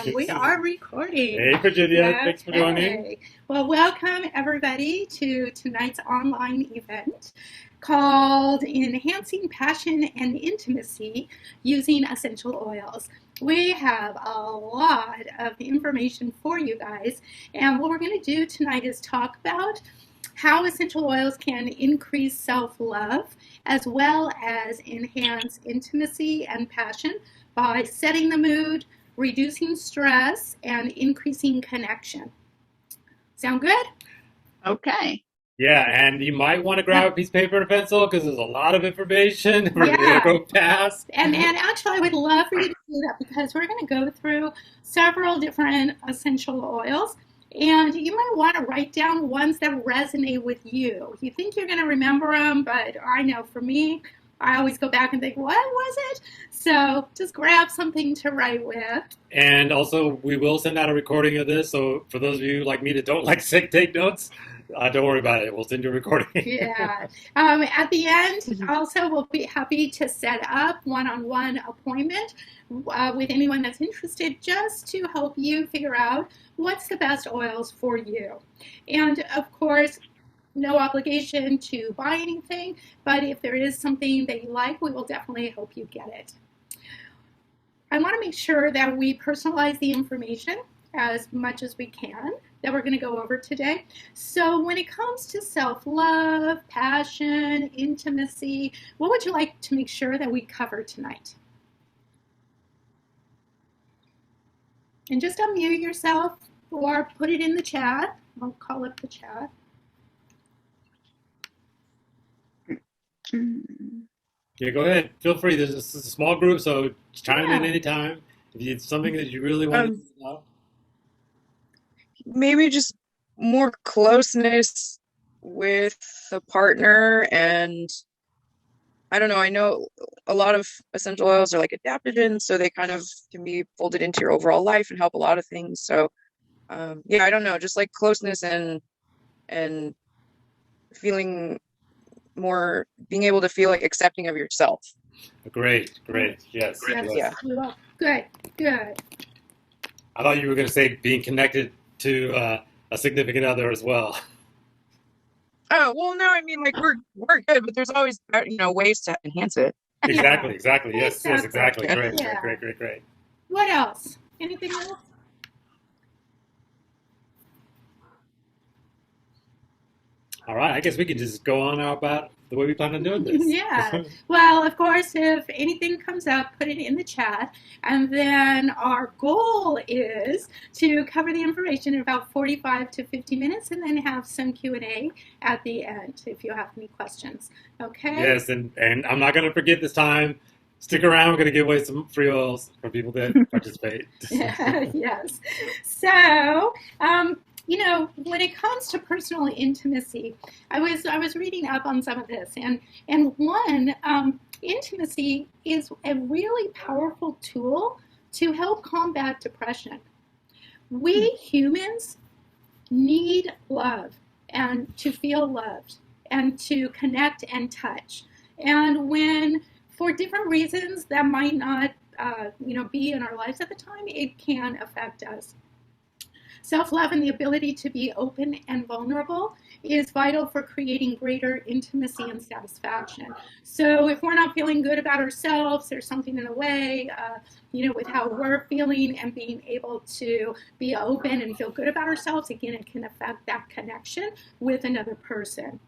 And we are recording. Hey, Virginia. Thanks for joining. Okay. Well, welcome everybody to tonight's online event called Enhancing Passion and Intimacy Using Essential Oils. We have a lot of information for you guys, and what we're going to do tonight is talk about how essential oils can increase self-love as well as enhance intimacy and passion by setting the mood, reducing stress, and increasing connection. Sound good? Okay. Yeah, and you might want to grab a piece of paper and a pencil because there's a lot of information. We're going to go fast. And actually, I would love for you to do that because we're going to go through several different essential oils. And you might want to write down ones that resonate with you. You think you're going to remember them, but I know for me, I always go back and think, what was it? So just grab something to write with. And also, we will send out a recording of this. So for those of you like me that don't like to take notes, don't worry about it. We'll send you a recording. Yeah. At the end, also, we'll be happy to set up one-on-one appointment with anyone that's interested just to help you figure out what's the best oils for you. And of course, no obligation to buy anything, but if there is something that you like, we will definitely help you get it. I want to make sure that we personalize the information as much as we can that we're going to go over today. So when it comes to self-love, passion, intimacy, what would you like to make sure that we cover tonight? And just unmute yourself or put it in the chat. I'll call up the chat. Yeah, go ahead. Feel free. This is a small group, so chime in anytime. If it's something that you really want to know. Maybe just more closeness with a partner, and I don't know, I know a lot of essential oils are like adaptogens, so they kind of can be folded into your overall life and help a lot of things. So yeah, I don't know, just like closeness and feeling more, being able to feel like accepting of yourself. Great. Yes. Yeah. Good. I thought you were going to say being connected to a significant other as well. Oh, well, no, I mean, like we're good, but there's always, ways to enhance it. Exactly. Yes, exactly. Great. What else? Anything else? All right, I guess we can just go on about the way we plan on doing this. Yeah. Well, of course, if anything comes up, put it in the chat. And then our goal is to cover the information in about 45 to 50 minutes and then have some Q&A at the end if you have any questions. Okay? Yes, and I'm not going to forget this time. Stick around. We're going to give away some free oils for people that participate. Yes. So, when it comes to personal intimacy, I was reading up on some of this, and one, intimacy is a really powerful tool to help combat depression. We humans need love and to feel loved and to connect and touch. And when, for different reasons that might not, be in our lives at the time, it can affect us. Self-love and the ability to be open and vulnerable is vital for creating greater intimacy and satisfaction. So if we're not feeling good about ourselves, there's something in the way, with how we're feeling and being able to be open and feel good about ourselves, again, it can affect that connection with another person.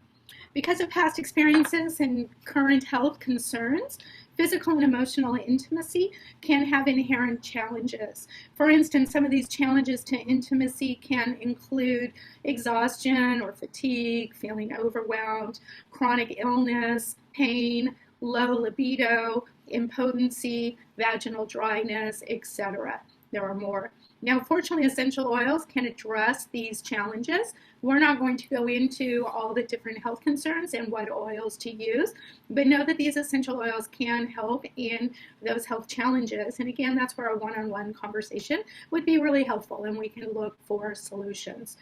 Because of past experiences and current health concerns, physical and emotional intimacy can have inherent challenges. For instance, some of these challenges to intimacy can include exhaustion or fatigue, feeling overwhelmed, chronic illness, pain, low libido, impotency, vaginal dryness, etc. There are more. Now, fortunately, essential oils can address these challenges. We're not going to go into all the different health concerns and what oils to use, but know that these essential oils can help in those health challenges. And again, that's where a one-on-one conversation would be really helpful, and we can look for solutions.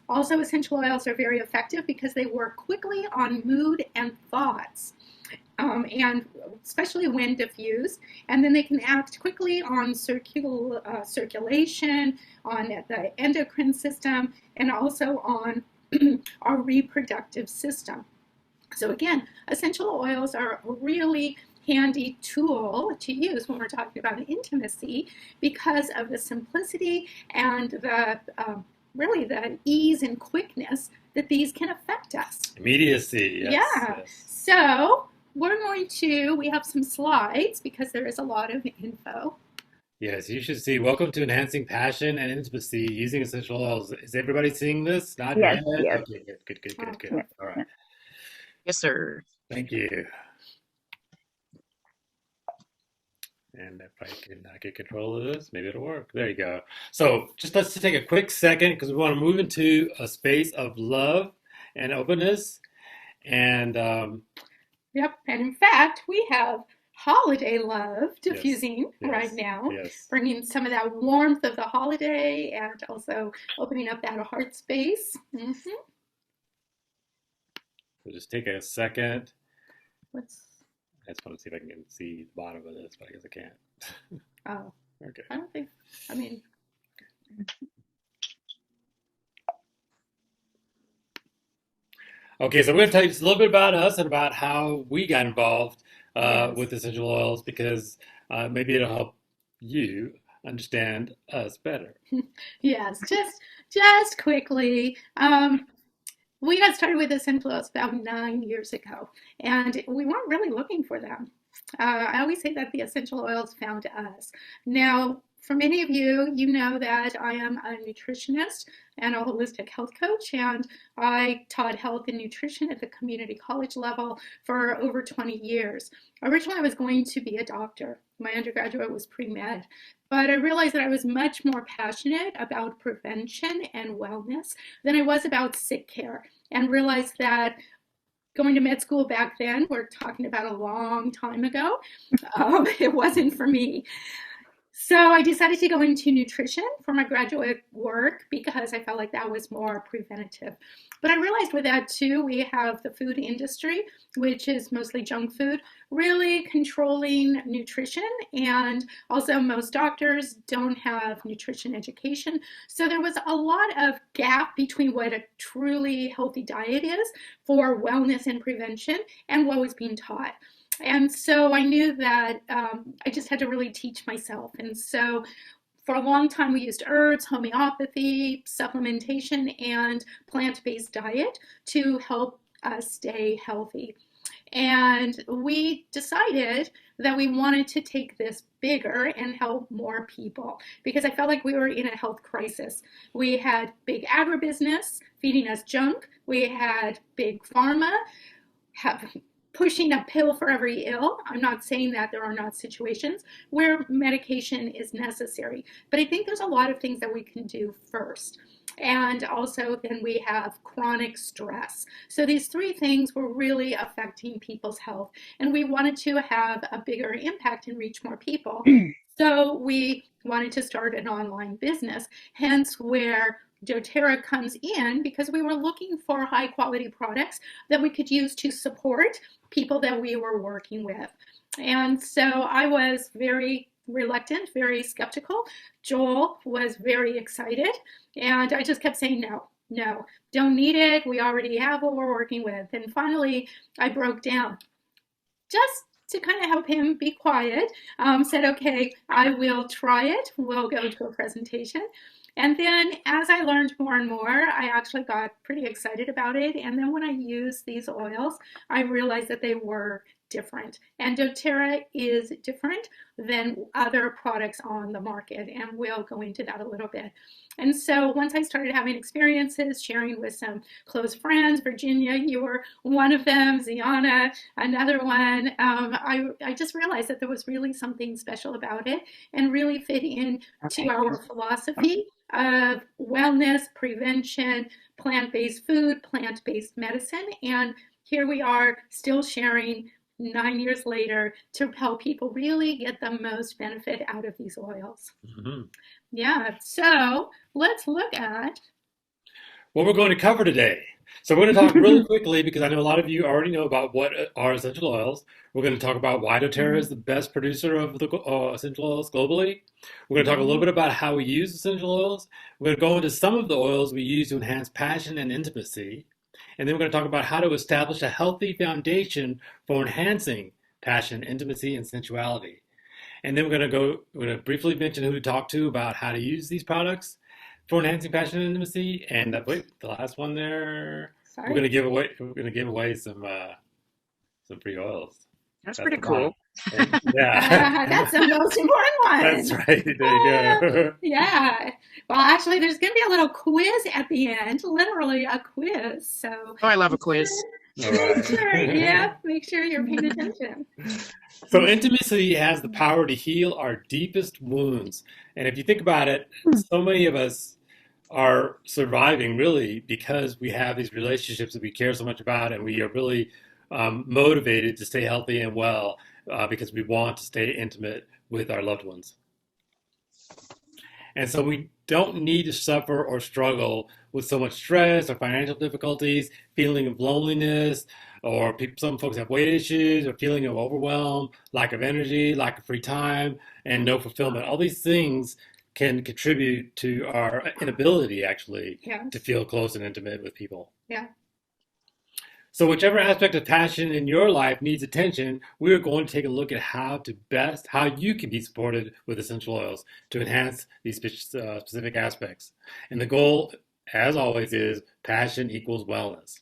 Also, essential oils are very effective because they work quickly on mood and thoughts. and especially when diffused. And then they can act quickly on circulation, on the endocrine system, and also on our reproductive system. So again, essential oils are a really handy tool to use when we're talking about intimacy because of the simplicity and the really the ease and quickness that these can affect us. Immediacy, yes. Yeah. So we have some slides because there is a lot of info. Yes, you should see. Welcome to Enhancing Passion and Intimacy Using Essential Oils. Is everybody seeing this? Nod your Yes, head? yes. Okay, good. Yeah. All right. Yes, sir. Thank you. And if I can get control of this, maybe it'll work. There you go. So let's take a quick second because we want to move into a space of love and openness. And Yep. And in fact, we have holiday love diffusing yes, right now, yes. bringing some of that warmth of the holiday and also opening up that heart space. Mm-hmm. So just take a second. I just want to see if I can see the bottom of this, but I guess I can't. Oh, okay. I don't think, I mean. Okay, so we're going to tell you just a little bit about us and about how we got involved Yes. with essential oils because maybe it'll help you understand us better. Yes, just quickly. We got started with essential oils about 9 years ago, and we weren't really looking for them. I always say that the essential oils found us. Now, for many of you, you know that I am a nutritionist and a holistic health coach, and I taught health and nutrition at the community college level for over 20 years. Originally, I was going to be a doctor. My undergraduate was pre-med, but I realized that I was much more passionate about prevention and wellness than I was about sick care, and realized that going to med school back then, we're talking about a long time ago, it wasn't for me. So I decided to go into nutrition for my graduate work because I felt like that was more preventative. But I realized with that too, we have the food industry, which is mostly junk food, really controlling nutrition. And also most doctors don't have nutrition education. So there was a lot of gap between what a truly healthy diet is for wellness and prevention and what was being taught. And so I knew that I just had to really teach myself. And so for a long time, we used herbs, homeopathy, supplementation, and plant-based diet to help us stay healthy. And we decided that we wanted to take this bigger and help more people because I felt like we were in a health crisis. We had big agribusiness feeding us junk. We had big pharma pushing a pill for every ill. I'm not saying that there are not situations where medication is necessary, but I think there's a lot of things that we can do first. And also then we have chronic stress. So these three things were really affecting people's health, and we wanted to have a bigger impact and reach more people. So we wanted to start an online business, hence where doTERRA comes in, because we were looking for high quality products that we could use to support people that we were working with. And so I was very reluctant, very skeptical. Joel was very excited, and I just kept saying no, don't need it. We already have what we're working with. And finally, I broke down just to kind of help him be quiet. Said, okay, I will try it. We'll go to a presentation. And then as I learned more and more, I actually got pretty excited about it. And then when I used these oils, I realized that they were different. And doTERRA is different than other products on the market. And we'll go into that a little bit. And so once I started having experiences, sharing with some close friends, Virginia, you were one of them, Ziana, another one, I just realized that there was really something special about it and really fit in to our philosophy of wellness, prevention, plant-based food, plant-based medicine. And here we are still sharing 9 years later to help people really get the most benefit out of these oils. Mm-hmm. Yeah, so let's look at what we're going to cover today. So we're going to talk really quickly because I know a lot of you already know about what are essential oils. We're going to talk about why doTERRA is the best producer of the essential oils globally. We're going to talk a little bit about how we use essential oils. We're going to go into some of the oils we use to enhance passion and intimacy. And then we're going to talk about how to establish a healthy foundation for enhancing passion, intimacy, and sensuality. And then we're going to briefly mention who to talk to about how to use these products for enhancing passion and intimacy. And wait, the last one there, Sorry. we're going to give away some free oils. That's That's pretty the cool. plan. And, yeah, That's the most important one. that's right. There you go. Yeah. Well, actually, there's going to be a little quiz at the end, literally a quiz. So Oh, I love a quiz. All make sure, right. yeah, make sure you're paying attention. So intimacy has the power to heal our deepest wounds. And if you think about it, so many of us are surviving really because we have these relationships that we care so much about, and we are really motivated to stay healthy and well because we want to stay intimate with our loved ones. And so we don't need to suffer or struggle with so much stress or financial difficulties, feeling of loneliness, or some folks have weight issues or feeling of overwhelm, lack of energy, lack of free time, and no fulfillment. All these things can contribute to our inability actually to Yes. feel close and intimate with people. Yeah. So whichever aspect of passion in your life needs attention, we're going to take a look at how you can be supported with essential oils to enhance these specific aspects. And the goal, as always, is passion equals wellness.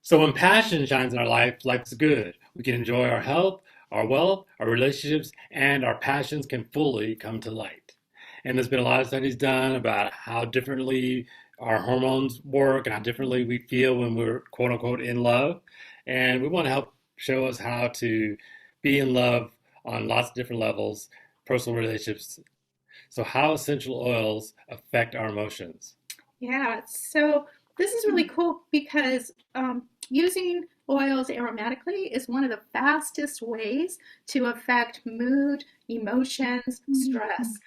So when passion shines in our life, life's good. We can enjoy our health, our wealth, our relationships, and our passions can fully come to light. And there's been a lot of studies done about how differently our hormones work and how differently we feel when we're quote unquote in love. And we want to help show us how to be in love on lots of different levels, personal relationships. So how essential oils affect our emotions. Yeah. So this is really cool because using oils aromatically is one of the fastest ways to affect mood, emotions, stress.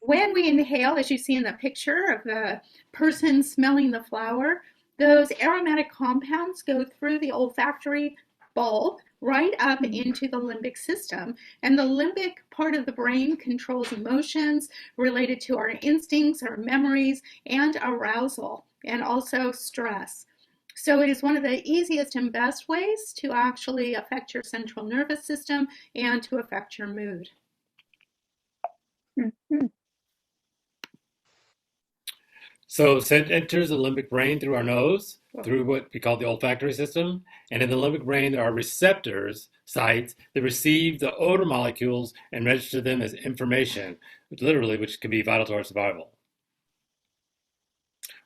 When we inhale, as you see in the picture of the person smelling the flower, those aromatic compounds go through the olfactory bulb right up into the limbic system. And the limbic part of the brain controls emotions related to our instincts, our memories, and arousal, and also stress. So it is one of the easiest and best ways to actually affect your central nervous system and to affect your mood. So scent enters the limbic brain through our nose, through what we call the olfactory system. And in the limbic brain, there are receptors, sites, that receive the odor molecules and register them as information, literally, which can be vital to our survival.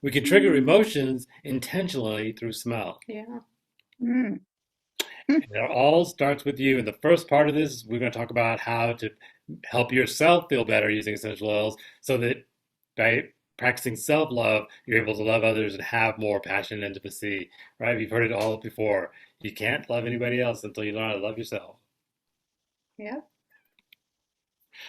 We can trigger emotions intentionally through smell. Yeah. Mm. And it all starts with you. And the first part of this, we're going to talk about how to help yourself feel better using essential oils so that by practicing self-love, you're able to love others and have more passion and intimacy, right? We've heard it all before. You can't love anybody else until you learn how to love yourself. Yeah.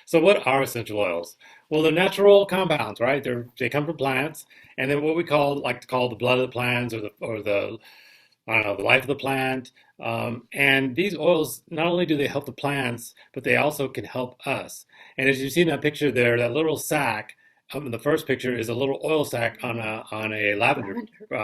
So what are essential oils? Well, they're natural compounds, right? They come from plants, and then what we like to call the blood of the plants or the I don't know, the life of the plant. And these oils, not only do they help the plants, but they also can help us. And as you see in that picture there, that little sack, in the first picture is a little oil sack on a lavender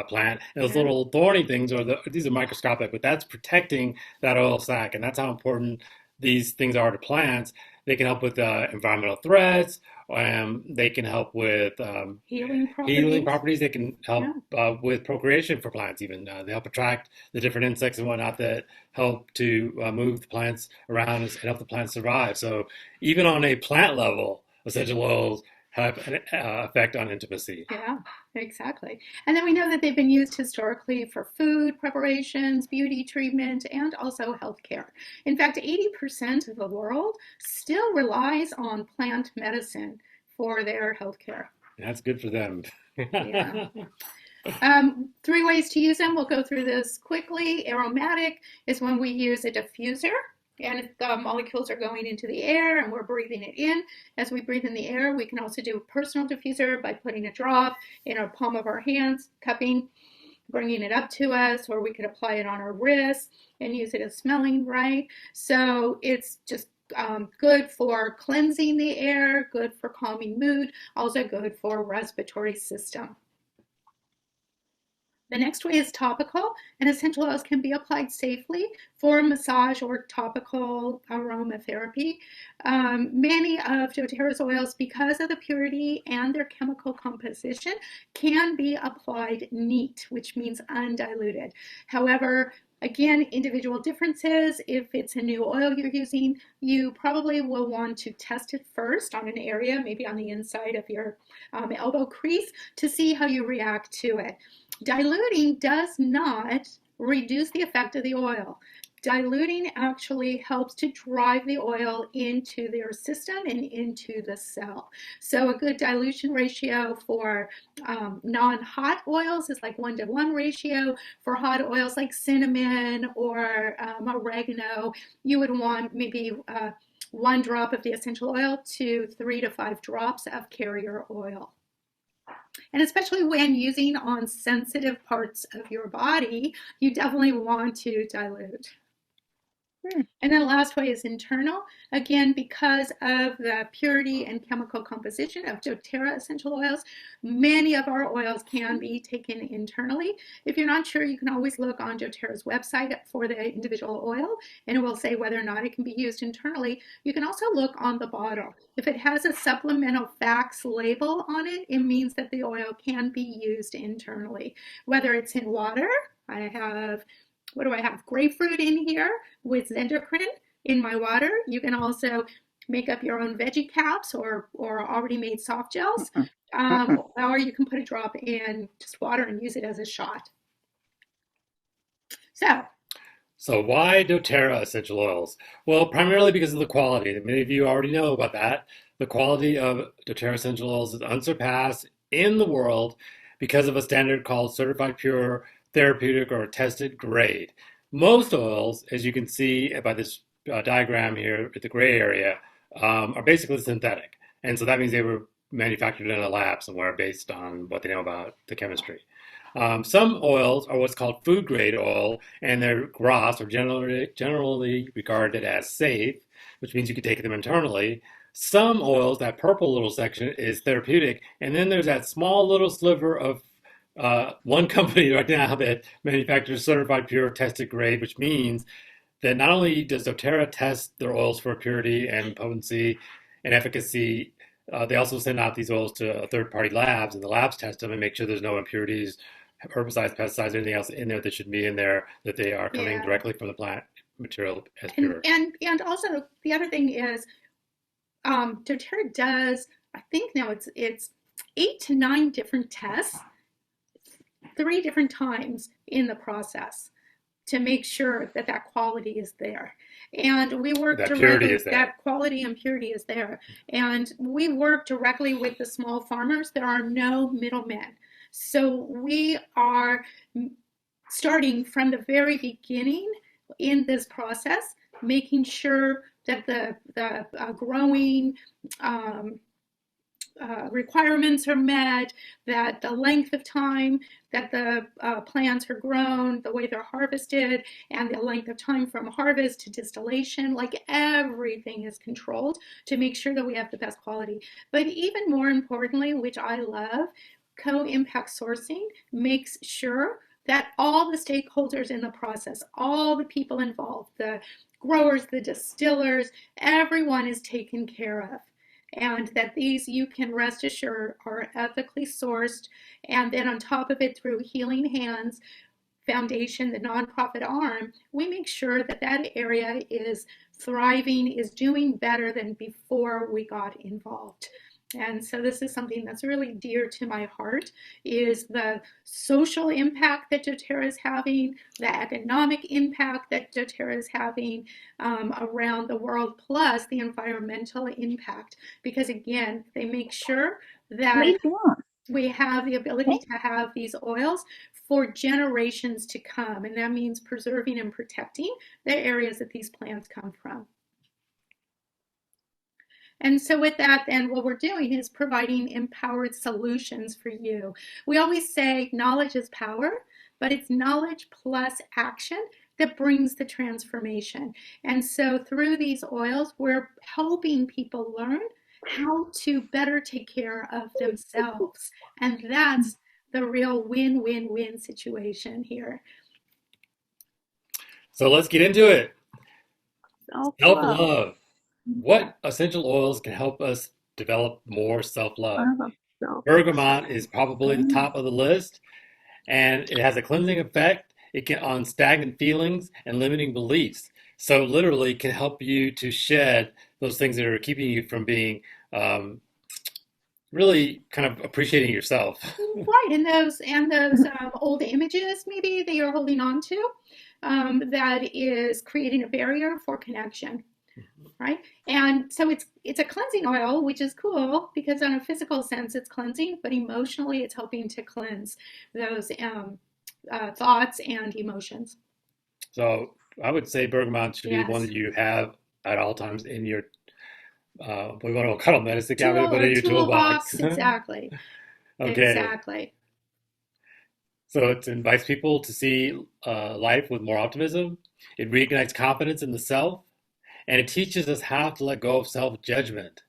plant. And those Yeah. little thorny things these are microscopic, but that's protecting that oil sac. And that's how important these things are to plants. They can help with environmental threats. They can help with Healing healing properties. properties. They can help Yeah. with procreation for plants even. They help attract the different insects and whatnot that help to move the plants around and help the plants survive. So even on a plant level, essential oils have an effect on intimacy. Yeah, exactly. And then we know that they've been used historically for food preparations, beauty treatment, and also healthcare. In fact, 80% of the world still relies on plant medicine for their healthcare. That's good for them. Yeah. 3 ways to use them. We'll go through this quickly. Aromatic is when we use a diffuser And if the molecules are going into the air and we're breathing it in, as we breathe in the air, we can also do a personal diffuser by putting a drop in our palm of our hands, cupping, bringing it up to us, or we could apply it on our wrists and use it as smelling, right? So it's just good for cleansing the air, good for calming mood, also good for respiratory system. The next way is topical, and essential oils can be applied safely for massage or topical aromatherapy. Many of doTERRA's oils, because of the purity and their chemical composition, can be applied neat, which means undiluted. However, again, individual differences. If it's a new oil you're using, you probably will want to test it first on an area, maybe on the inside of your elbow crease, to see how you react to it. Diluting does not reduce the effect of the oil. Diluting actually helps to drive the oil into their system and into the cell. So a good dilution ratio for non-hot oils is like 1-to-1 ratio. For hot oils like cinnamon or oregano, you would want maybe 1 drop of the essential oil to 3 to 5 drops of carrier oil. And especially when using on sensitive parts of your body, you definitely want to dilute. And then the last way is internal. Again, because of the purity and chemical composition of doTERRA essential oils, many of our oils can be taken internally. If you're not sure, you can always look on doTERRA's website for the individual oil, and it will say whether or not it can be used internally. You can also look on the bottle. If it has a supplemental facts label on it, it means that the oil can be used internally. Whether it's in water, I have what do I have? Grapefruit in here with endocrine in my water. You can also make up your own veggie caps or already made soft gels, or you can put a drop in just water and use it as a shot. So why doTERRA essential oils? Well, primarily because of the quality. Many of you already know about that. The quality of doTERRA essential oils is unsurpassed in the world because of a standard called certified pure, therapeutic, or tested grade. Most oils, as you can see by this diagram here at the gray area, are basically synthetic. And so that means they were manufactured in a lab somewhere based on what they know about the chemistry. Some oils are what's called food grade oil, and their GRAS are generally regarded as safe, which means you can take them internally. Some oils, that purple little section, is therapeutic, and then there's that small little sliver of one company right now that manufactures certified pure tested grade, which means that not only does doTERRA test their oils for purity and potency and efficacy, they also send out these oils to third-party labs, and the labs test them and make sure there's no impurities, herbicides, pesticides, anything else in there that shouldn't be in there, that they are coming directly from the plant material as pure. And also the other thing is doTERRA does, I think now it's 8 to 9 different tests 3 different times in the process to make sure that that quality is there. And we work directly, that quality and purity is there. And we work directly with the small farmers. There are no middlemen. So we are starting from the very beginning in this process, making sure that the growing requirements are met, that the length of time that the plants are grown, the way they're harvested, and the length of time from harvest to distillation, like everything is controlled to make sure that we have the best quality. But even more importantly, which I love, co-impact sourcing makes sure that all the stakeholders in the process, all the people involved, the growers, the distillers, everyone is taken care of. And that these, you can rest assured, are ethically sourced. And then on top of it, through Healing Hands Foundation, the nonprofit arm, we make sure that that area is thriving, is doing better than before we got involved. And so this is something that's really dear to my heart, is the social impact that doTERRA is having, the economic impact that doTERRA is having around the world, plus the environmental impact. Because again, they make sure that We have the ability to have these oils for generations to come, and that means preserving and protecting the areas that these plants come from. And so with that, then what we're doing is providing empowered solutions for you. We always say knowledge is power, but it's knowledge plus action that brings the transformation. And so through these oils, we're helping people learn how to better take care of themselves. And that's the real win-win-win situation here. So let's get into it. Self-love. Self-love. What essential oils can help us develop more self-love? Bergamot is probably the top of the list, and it has a cleansing effect. It can on stagnant feelings and limiting beliefs. So literally can help you to shed those things that are keeping you from being really kind of appreciating yourself. Right, and those old images maybe that you're holding on to, that is creating a barrier for connection. Right, and so it's a cleansing oil, which is cool because on a physical sense it's cleansing, but emotionally it's helping to cleanse those thoughts and emotions. So I would say bergamot should be one Yes. that you have at all times in your we want to call it medicine cabinet, but in your toolbox. Exactly. Okay. Exactly. So it invites people to see life with more optimism. It reignites confidence in the self, and it teaches us how to let go of self-judgment,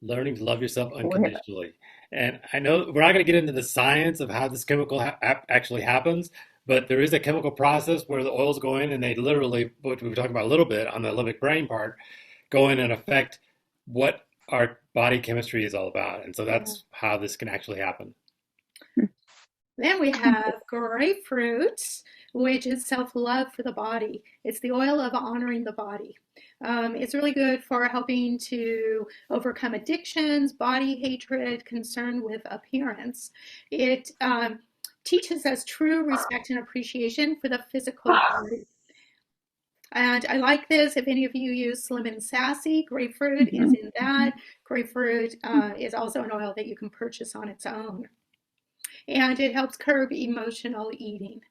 learning to love yourself unconditionally. And I know we're not going to get into the science of how this chemical actually happens, but there is a chemical process where the oils go in and they literally, what we were talking about a little bit on the limbic brain part, go in and affect what our body chemistry is all about. And so that's how this can actually happen. Then we have grapefruit, which is self-love for the body. It's the oil of honoring the body. It's really good for helping to overcome addictions, body hatred, concern with appearance. It teaches us true respect and appreciation for the physical body. And I like this. If any of you use Slim and Sassy, grapefruit is in that. Grapefruit is also an oil that you can purchase on its own. And it helps curb emotional eating.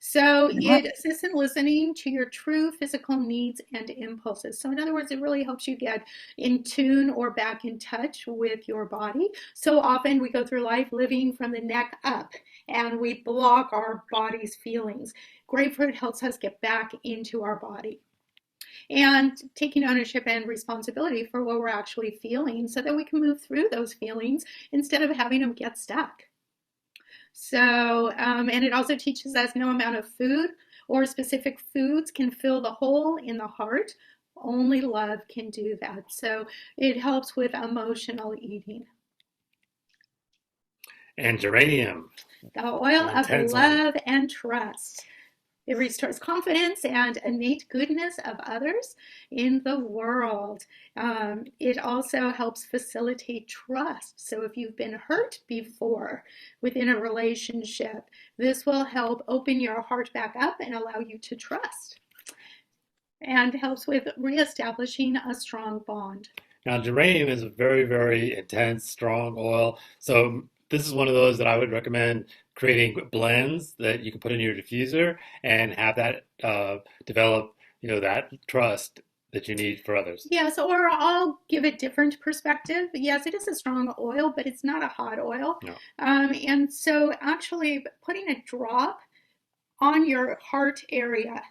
So it assists in listening to your true physical needs and impulses. So in other words, it really helps you get in tune or back in touch with your body. So often we go through life living from the neck up and we block our body's feelings. Grapefruit helps us get back into our body and taking ownership and responsibility for what we're actually feeling so that we can move through those feelings instead of having them get stuck. So, and it also teaches us no amount of food or specific foods can fill the hole in the heart. Only love can do that. So it helps with emotional eating. And geranium. The oil of love and trust. It restores confidence and innate goodness of others in the world. It also helps facilitate trust. So if you've been hurt before within a relationship, this will help open your heart back up and allow you to trust. And helps with reestablishing a strong bond. Now, geranium is a very, very intense, strong oil. So this is one of those that I would recommend creating blends that you can put in your diffuser and have that develop, that trust that you need for others. Yes, or I'll give a different perspective. Yes, it is a strong oil, but it's not a hot oil. No. And so actually putting a drop on your heart area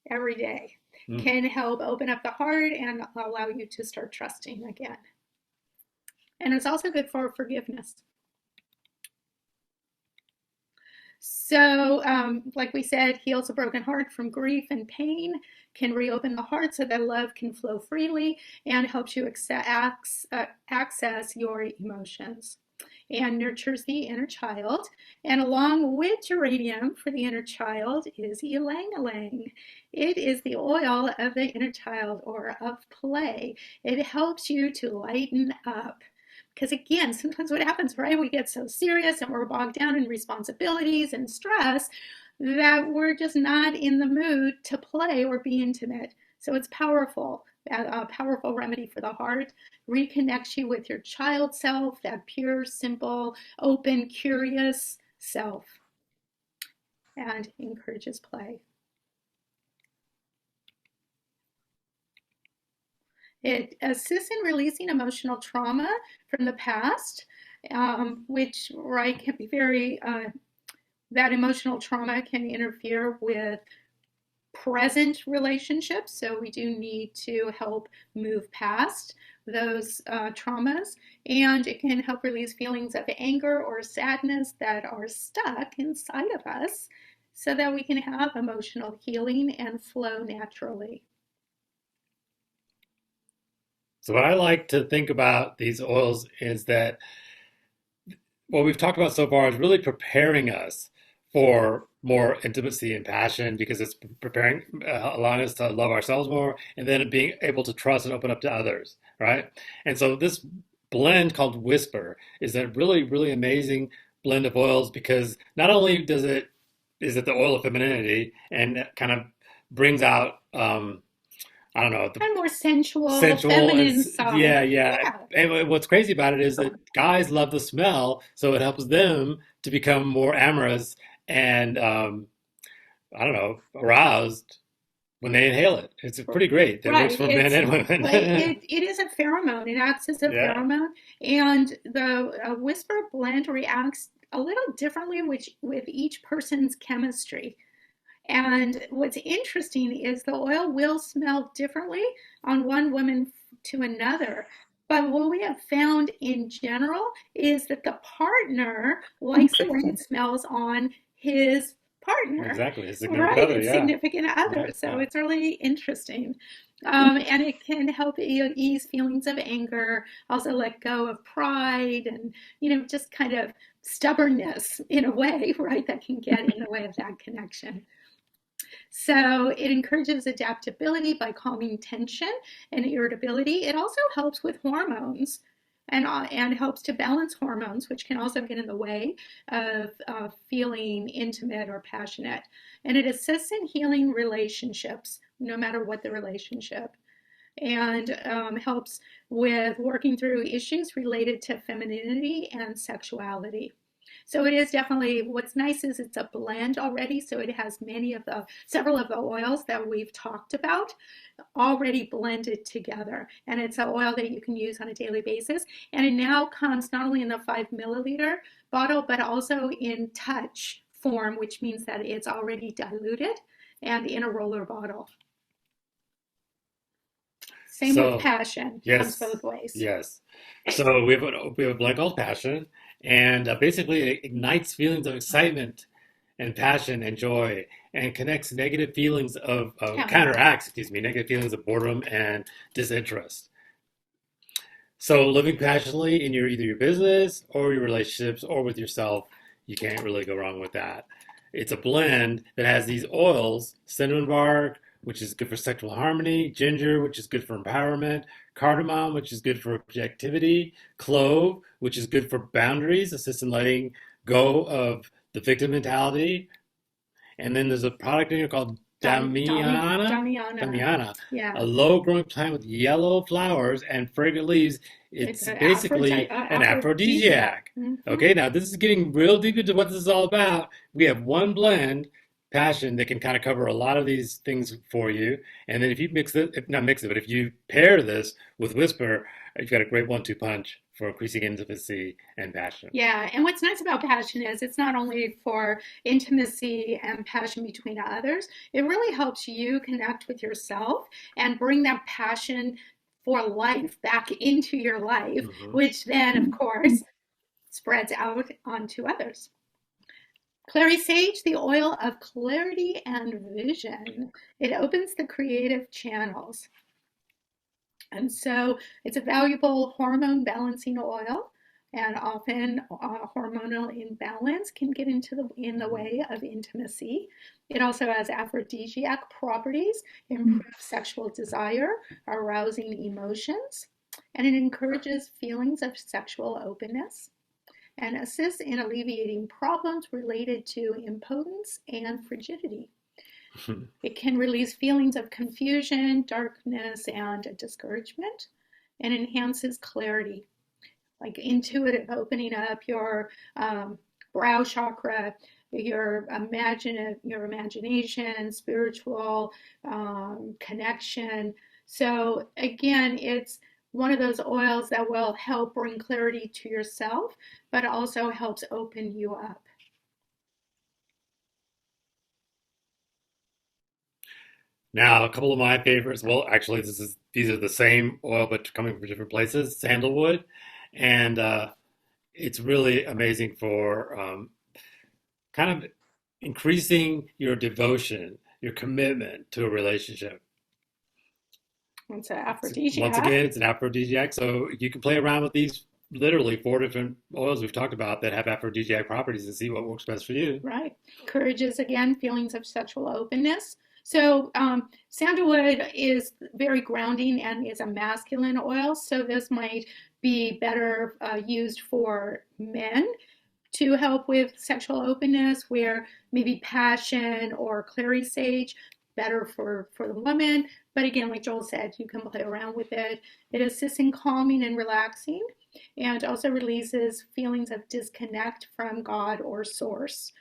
every day can help open up the heart and allow you to start trusting again. And it's also good for forgiveness. So, like we said, heals a broken heart from grief and pain, can reopen the heart so that love can flow freely, and helps you access your emotions, and nurtures the inner child. And along with geranium for the inner child is ylang-ylang. It is the oil of the inner child or of play. It helps you to lighten up. Because again, sometimes what happens, right, we get so serious and we're bogged down in responsibilities and stress that we're just not in the mood to play or be intimate. So it's powerful a powerful remedy for the heart, reconnects you with your child self, that pure, simple, open, curious self, and encourages play. It assists in releasing emotional trauma from the past, which, right, can be very, that emotional trauma can interfere with present relationships. So we do need to help move past those traumas. And it can help release feelings of anger or sadness that are stuck inside of us so that we can have emotional healing and flow naturally. So what I like to think about these oils is that what we've talked about so far is really preparing us for more intimacy and passion because it's preparing, allowing us to love ourselves more, and then being able to trust and open up to others, right? And so this blend called Whisper is a really, really amazing blend of oils because not only is it the oil of femininity and it kind of brings out I don't know, the Kind of more sensual, sensual and feminine side. yeah. Yeah, And what's crazy about it is that guys love the smell, so it helps them to become more amorous and I don't know, aroused when they inhale it. It's pretty great. It works right. for men and Well, women. it is a pheromone. It acts as a Yeah. pheromone, and the Whisper blend reacts a little differently with each person's chemistry. And what's interesting is the oil will smell differently on one woman to another. But what we have found in general is that the partner likes the way it smells on his partner, Exactly. A significant right? other, It's yeah. significant other. Yeah, So yeah. it's really interesting. And it can help ease feelings of anger, also let go of pride and, just kind of stubbornness in a way, right? That can get in the way of that connection. So it encourages adaptability by calming tension and irritability. It also helps with hormones and helps to balance hormones, which can also get in the way of feeling intimate or passionate. And it assists in healing relationships, no matter what the relationship, and helps with working through issues related to femininity and sexuality. So it is definitely, what's nice is it's a blend already. So it has several of the oils that we've talked about already blended together. And it's an oil that you can use on a daily basis. And it now comes not only in the 5 milliliter bottle, but also in touch form, which means that it's already diluted and in a roller bottle. Same with So, passion, comes yes, both ways. yes. So we have a blend called passion, and basically it ignites feelings of excitement and passion and joy, and connects negative feelings of Counteract. counteracts, excuse me, negative feelings of boredom and disinterest. So living passionately in either your business or your relationships or with yourself, you can't really go wrong with that. It's a blend that has these oils, cinnamon bark, which is good for sexual harmony, ginger, which is good for empowerment, cardamom, which is good for objectivity, clove, which is good for boundaries, assists in letting go of the victim mentality, and then there's a product in here called Damiana. Damiana, Yeah. a low-growing plant with yellow flowers and fragrant leaves. It's It's an basically an aphrodisiac. aphrodisiac. Okay, now this is getting real deep into what this is all about. We have one blend, passion, that can kind of cover a lot of these things for you. And then if you mix it, if not mix it, but if you pair this with Whisper, you've got a great one-two punch for increasing intimacy and passion. Yeah, and what's nice about passion is it's not only for intimacy and passion between others, it really helps you connect with yourself and bring that passion for life back into your life, Hmm. which then, of course, spreads out onto others. Clary Sage, the oil of clarity and vision. It opens the creative channels. And so it's a valuable hormone balancing oil, and often hormonal imbalance can get in the way of intimacy. It also has aphrodisiac properties, improve sexual desire, arousing emotions, and it encourages feelings of sexual openness and assists in alleviating problems related to impotence and frigidity. It can release feelings of confusion, darkness, and discouragement, and enhances clarity, like intuitive opening up your brow chakra, your imagination, spiritual connection. So again, it's one of those oils that will help bring clarity to yourself, but also helps open you up. Now, a couple of my favorites. Well, actually, these are the same oil, but coming from different places. Sandalwood, and it's really amazing for kind of increasing your devotion, your commitment to a relationship. It's an Once aphrodisiac. again, it's an aphrodisiac, so you can play around with these literally four different oils we've talked about that have aphrodisiac properties and see what works best for you. Right. Encourages, again, feelings of sexual openness. So, sandalwood is very grounding and is a masculine oil. So, this might be better used for men to help with sexual openness, where maybe passion or clary sage better for the woman. But again, like Joel said, you can play around with it. It assists in calming and relaxing, and also releases feelings of disconnect from God or source,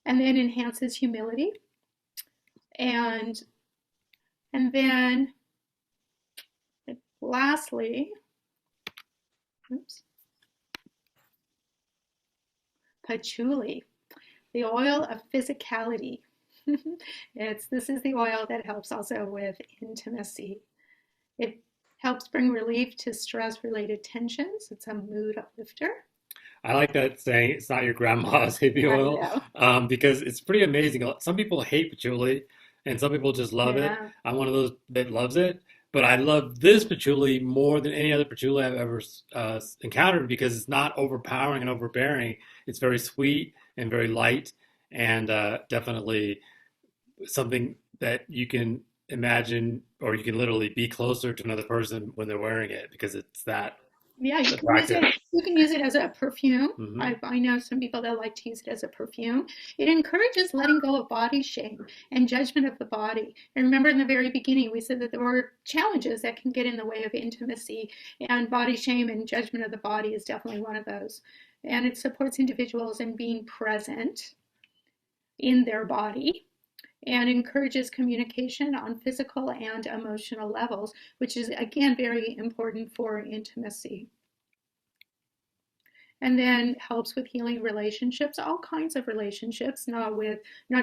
and then enhances humility, and then lastly, oops, patchouli, the oil of physicality. This is the oil that helps also with intimacy. It helps bring relief to stress-related tensions. It's a mood uplifter. I like that saying it's not your grandma's hippie I oil know. because it's pretty amazing. Some people hate patchouli and some people just love it. Yeah. I'm one of those that loves it, but I love this patchouli more than any other patchouli I've ever encountered because it's not overpowering and overbearing. It's very sweet and very light and definitely something that you can imagine or you can literally be closer to another person when they're wearing it because it's that Yeah, you can use attractive. it. You can use it as a perfume. Hmm. I know some people that like to use it as a perfume. It encourages letting go of body shame and judgment of the body. And remember, in the very beginning, we said that there were challenges that can get in the way of intimacy, and body shame and judgment of the body is definitely one of those. And it supports individuals in being present in their body, and encourages communication on physical and emotional levels, which is again very important for intimacy. And then helps with healing relationships, all kinds of relationships, not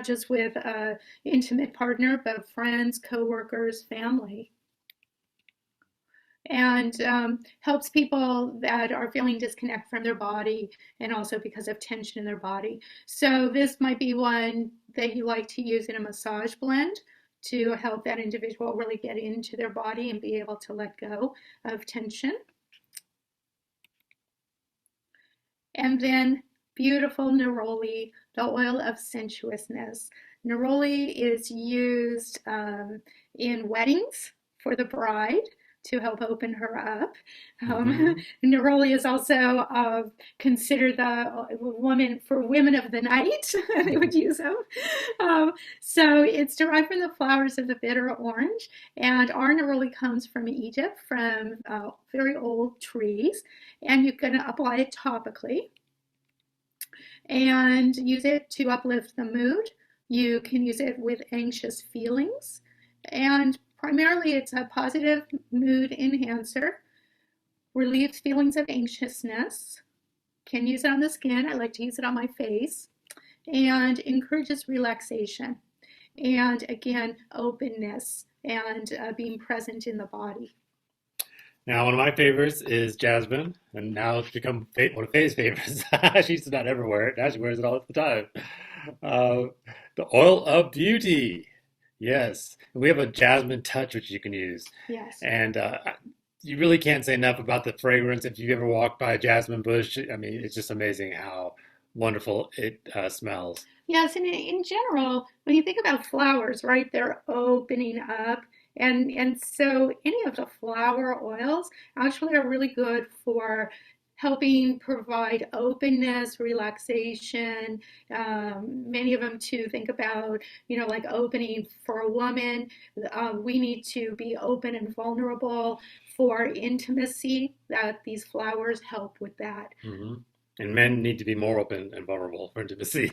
just with an intimate partner, but friends, coworkers, family. And helps people that are feeling disconnect from their body and also because of tension in their body. So this might be one that you like to use in a massage blend to help that individual really get into their body and be able to let go of tension. And then beautiful neroli, the oil of sensuousness. Neroli is used in weddings for the bride to help open her up. Hmm. Neroli is also considered the woman for women of the night. They would use them. So it's derived from the flowers of the bitter orange, and our neroli comes from Egypt, from very old trees, and you can apply it topically and use it to uplift the mood. You can use it with anxious feelings, and primarily it's a positive mood enhancer, relieves feelings of anxiousness, can use it on the skin. I like to use it on my face, and encourages relaxation. And again, openness and being present in the body. Now, one of my favorites is Jasmine, and now it's become one of Faye's favorites. She used to not ever wear it. Now she wears it all the time. Uh, the oil of beauty. Yes. And we have a jasmine touch which you can use. Yes. And you really can't say enough about the fragrance. If you've ever walked by a jasmine bush, I mean, it's just amazing how wonderful it smells. Yes, and in general, when you think about flowers, right, they're opening up. And so any of the flower oils actually are really good for helping provide openness, relaxation. Many of them to think about, like opening for a woman. We need to be open and vulnerable for intimacy, that these flowers help with that. Hmm. And men need to be more open and vulnerable for intimacy.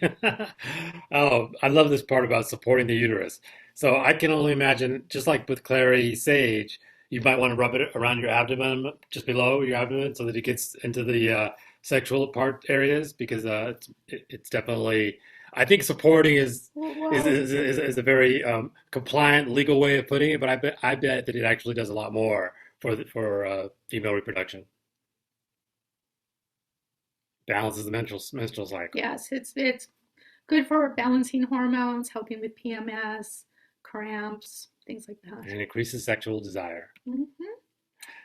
Oh, I love this part about supporting the uterus. So I can only imagine, just like with clary sage, you might want to rub it around your abdomen, just below your abdomen, so that it gets into the sexual part areas, because it's definitely, I think supporting is Well, is a very compliant legal way of putting it, but I bet that it actually does a lot more for female reproduction. Balances the menstrual cycle. yes, it's good for balancing hormones, helping with PMS, cramps, things like that. And increases sexual desire. Mhm.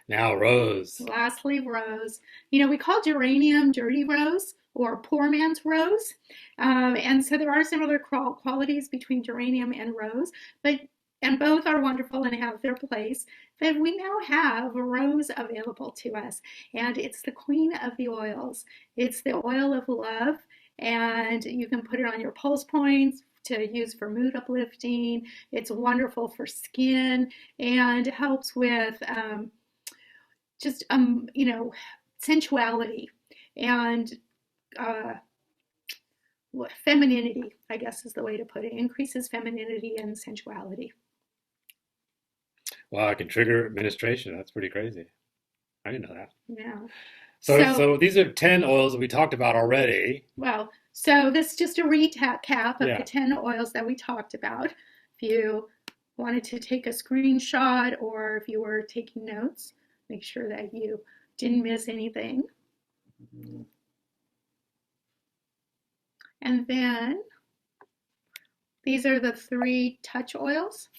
Now, rose. Lastly, rose. We call geranium dirty rose or poor man's rose. And so there are similar qualities between geranium and rose, and both are wonderful and have their place. But we now have a rose available to us, and it's the queen of the oils. It's the oil of love, and you can put it on your pulse points to use for mood uplifting. It's wonderful for skin and helps with just sensuality and uh, femininity, I guess is the way to put it. Increases femininity and sensuality. Wow, it can trigger menstruation. That's pretty crazy. I didn't know that. Yeah. So, So, so these are 10 oils that we talked about already. well, so this is just a recap of the Yeah. 10 oils that we talked about. If you wanted to take a screenshot or if you were taking notes, make sure that you didn't miss anything. And then these are the 3 touch oils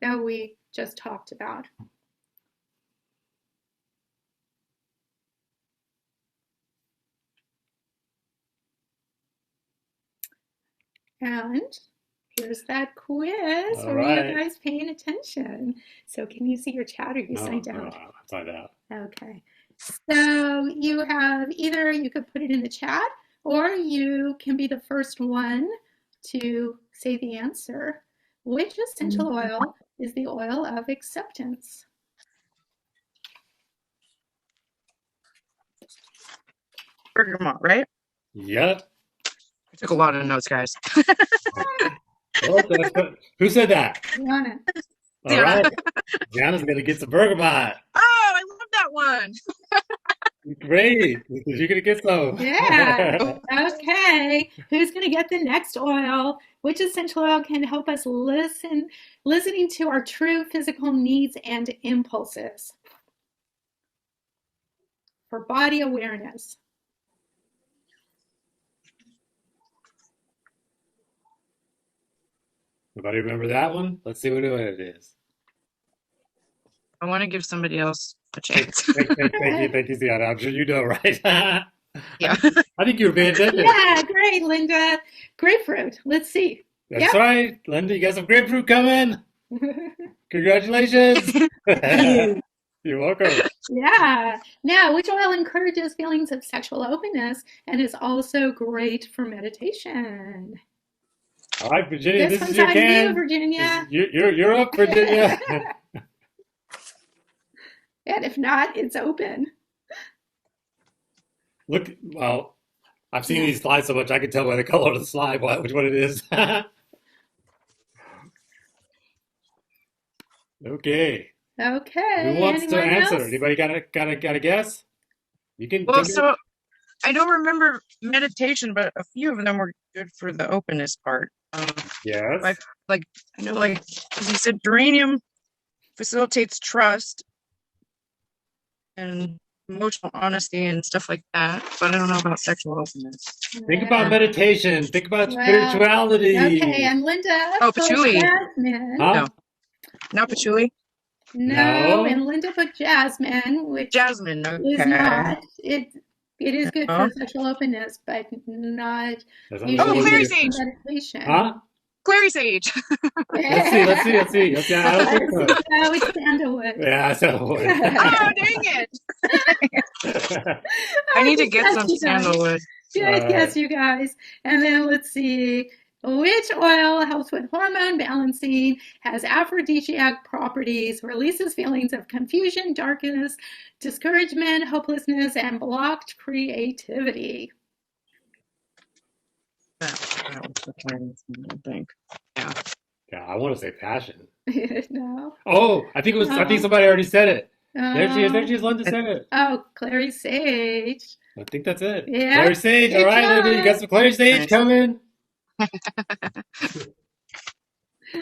that we just talked about. And here's that quiz. All Were you right. guys paying attention? So can you see your chat or you No, signed no, out? I'm signed out. Okay. So you have either you could put it in the chat or you can be the first one to say the answer. Which essential oil is the oil of acceptance? Bergamot, right? Yep. I took a lot of notes, guys. Oh, who said that? Rihanna. All Yeah. right. Gianna's going to get some bergamot. Oh, I love that one. Great. You're going to get some. Yeah. Okay. Who's going to get the next oil? Which essential oil can help us listening to our true physical needs and impulses for body awareness? Everybody remember that one? Let's see what it is. I want to give somebody else a chance. Thank you, Sienna. I'm sure you know, right? Yeah. I think you were paying attention. Yeah, great, Linda. Grapefruit. Let's see. That's Yep. right. Linda, you got some grapefruit coming. Congratulations. You're welcome. Yeah. Now, which oil encourages feelings of sexual openness and is also great for meditation? All right, Virginia, This this is one's your on you, can. Virginia. You're up, Virginia. And if not, it's open. Look, well, I've seen these slides so much I can tell by the color of the slide which one it is. Okay. Okay. Who wants to Anyone answer? else? Anybody got a guess? You can. Well, so I don't remember meditation, but a few of them were good for the openness part. Yes. I know, as you said, geranium facilitates trust and emotional honesty and stuff like that, but I don't know about sexual openness. Think about meditation. Think about Well, spirituality. Okay, and Linda Oh, put patchouli. jasmine. Huh? No. Not patchouli? No, No. and Linda put jasmine, which Jasmine, is okay. not. It is good No. for sexual openness, but not That's usually Oh, clary good for sage. meditation. Huh? Clary sage. Let's see. Okay, I don't think so. No, it's sandalwood. Yeah, sandalwood. Oh, dang it. I need to Just get yes, some you guys. sandalwood. Yes, All yes, right. you guys. And then let's see. Which oil helps with hormone balancing, has aphrodisiac properties, releases feelings of confusion, darkness, discouragement, hopelessness, and blocked creativity? That was the Chinese one, I think. Yeah. Yeah, I want to say passion. No. Oh, I think it was. I think No. somebody already said it. There she is. There No. she is. Linda It- said it. Oh, Clary Sage. I think that's it. Yep. Clary Sage. All Good right, Linda, you got job. some Clary Sage Nice. coming.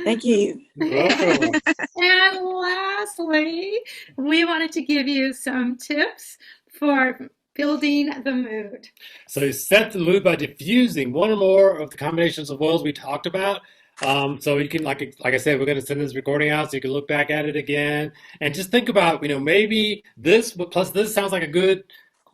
Thank you. Welcome. And lastly, we wanted to give you some tips for building the mood. So set the mood by diffusing one or more of the combinations of oils we talked about. So you can, like I said, we're going to send this recording out so you can look back at it again and just think about, maybe this plus this sounds like a good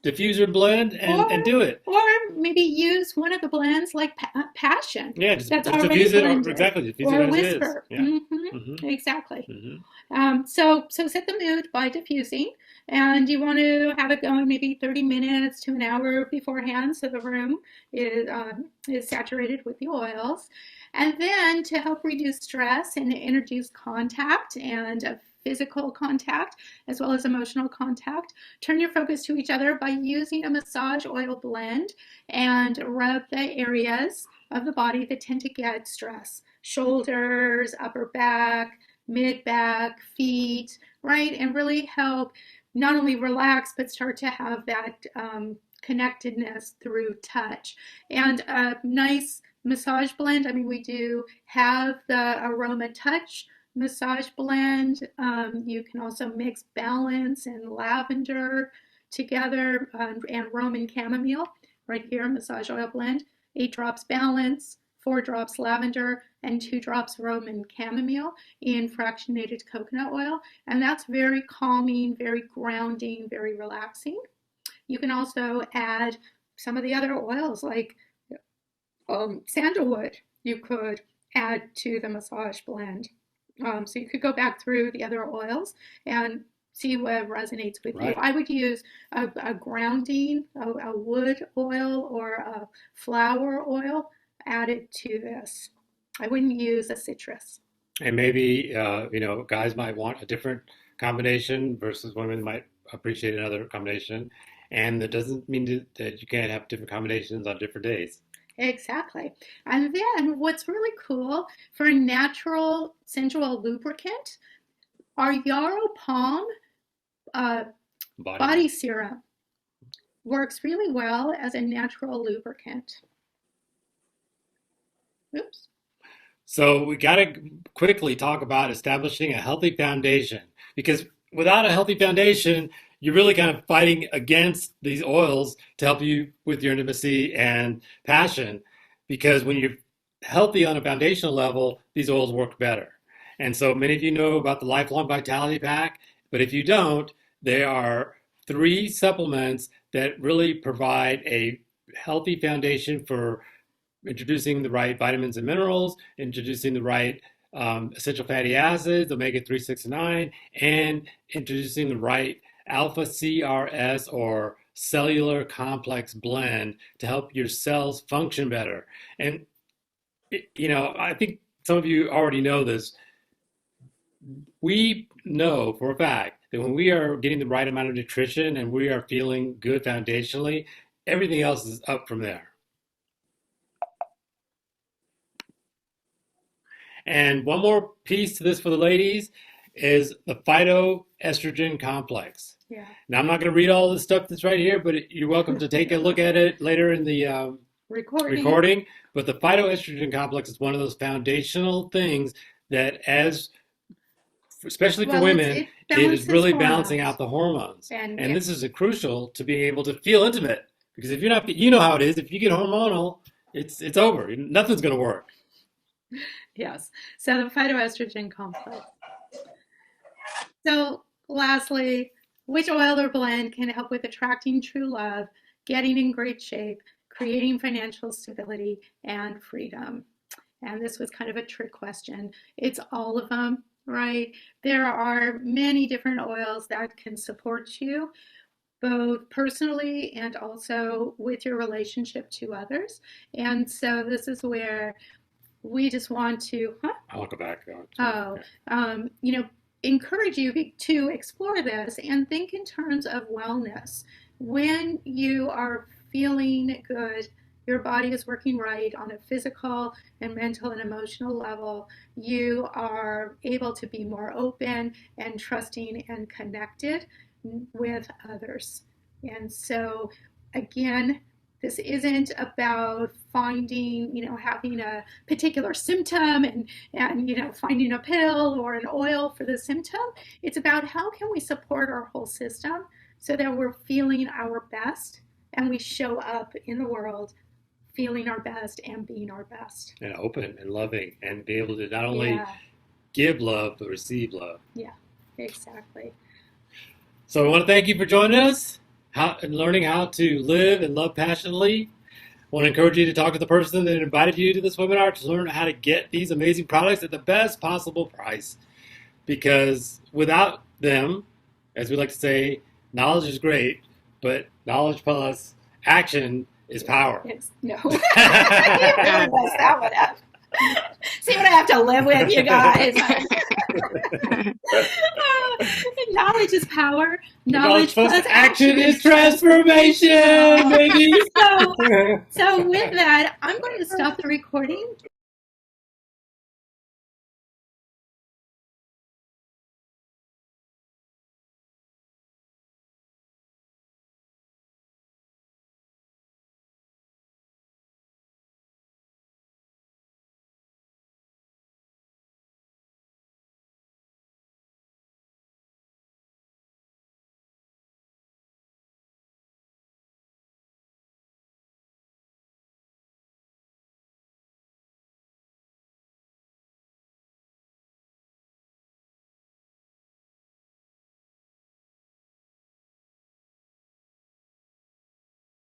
diffuser blend and do it. Or maybe use one of the blends like Passion Yeah, that's just already diffuse it, or blended, exactly diffuse it or as it is. Whisper. Yeah. Mm-hmm. Exactly. Mm-hmm. So set the mood by diffusing, and you want to have it going maybe 30 minutes to an hour beforehand, so the room is saturated with the oils. And then to help reduce stress and introduce contact and physical contact as well as emotional contact, turn your focus to each other by using a massage oil blend and rub the areas of the body that tend to get stress: shoulders, upper back, mid back, feet, right? And really help not only relax, but start to have that connectedness through touch. And a nice massage blend, I mean, we do have the Aroma Touch massage blend. You can also mix balance and lavender together, and Roman chamomile right here, massage oil blend. 8 drops balance, 4 drops lavender, and 2 drops Roman chamomile in fractionated coconut oil. And that's very calming, very grounding, very relaxing. You can also add some of the other oils like sandalwood. You could add to the massage blend. So you could go back through the other oils and see what resonates with you. Right. I would use a grounding, a wood oil or a flower oil added to this. I wouldn't use a citrus. And maybe guys might want a different combination versus women might appreciate another combination, and that doesn't mean that you can't have different combinations on different days. Exactly. And then what's really cool for a natural sensual lubricant, our Yarrow Palm body serum works really well as a natural lubricant. Oops. So we got to quickly talk about establishing a healthy foundation, because without a healthy foundation, you're really kind of fighting against these oils to help you with your intimacy and passion. Because when you're healthy on a foundational level, these oils work better. And so many of you know about the Lifelong Vitality Pack, but if you don't, there are 3 supplements that really provide a healthy foundation for introducing the right vitamins and minerals, introducing the right essential fatty acids, omega-3, 6, and 9, and introducing the right alpha CRS or cellular complex blend to help your cells function better. And, I think some of you already know this. We know for a fact that when we are getting the right amount of nutrition and we are feeling good foundationally, everything else is up from there. And one more piece to this for the ladies is the phytoestrogen complex. Yeah. Now, I'm not going to read all the stuff that's right here, but you're welcome to take a look at it later in the recording. But the phytoestrogen complex is one of those foundational things that, especially for women, it is really balancing out the hormones. And this is crucial to being able to feel intimate. Because if you're not, you know how it is. If you get hormonal, it's over. Nothing's going to work. Yes. So the phytoestrogen complex. So lastly, which oil or blend can help with attracting true love, getting in great shape, creating financial stability, and freedom? And this was kind of a trick question. It's all of them, right? There are many different oils that can support you, both personally and also with your relationship to others. And so this is where we just want to, I'll go back. encourage you to explore this and think in terms of wellness. When you are feeling good, your body is working right on a physical and mental and emotional level, you are able to be more open and trusting and connected with others. And so, again, this isn't about finding, having a particular symptom and finding a pill or an oil for the symptom. It's about how can we support our whole system so that we're feeling our best and we show up in the world feeling our best and being our best. And open and loving and be able to not only give love, but receive love. Yeah, exactly. So I want to thank you for joining us and learning how to live and love passionately. I want to encourage you to talk to the person that invited you to this webinar to learn how to get these amazing products at the best possible price. Because without them, as we like to say, knowledge is great, but knowledge plus action is power. No. You really messed that one up. See what I have to live with, you guys. Knowledge is power. Knowledge plus action is transformation, baby. So with that, I'm going to stop the recording.